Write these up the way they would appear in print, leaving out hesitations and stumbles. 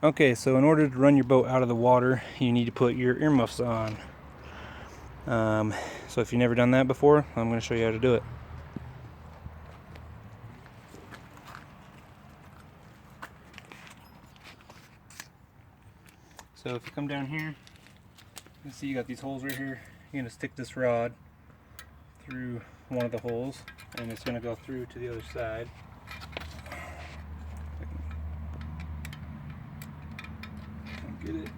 Okay, so in order to run your boat out of the water, you need to put your earmuffs on. So if you've never done that before, I'm going to show you how to do it. So if you come down here, you can see you got these holes right here. You're going to stick this rod through one of the holes, and it's going to go through to the other side. Get it.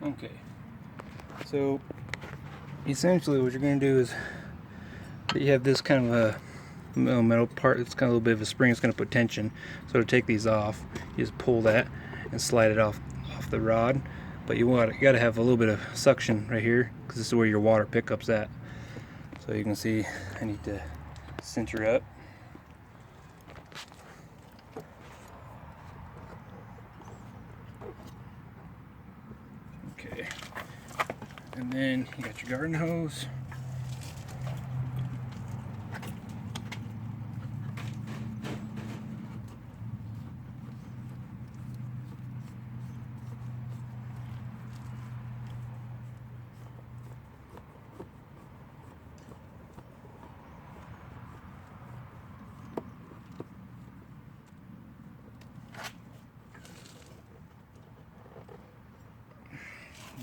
Okay, so essentially what you're going to do is you have this kind of a metal part. It's kind of a little bit of a spring. It's going to put tension. So to take these off, you just pull that and slide it off the rod. But you got to have a little bit of suction right here, because this is where your water pickup's at. So you can see I need to cinch her up. Okay, and then you got your garden hose.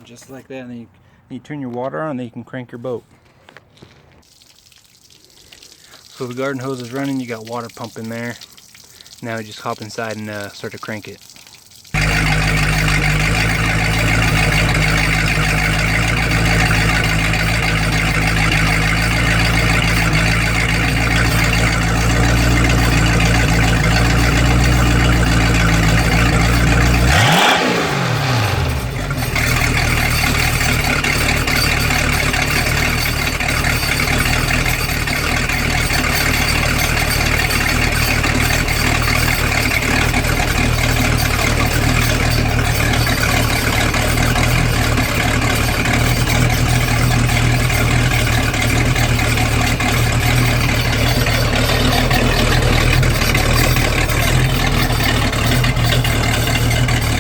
Just like that, and then you turn your water on, and then you can crank your boat. So the garden hose is running, you got water pumping there. Now you just hop inside and start to crank it.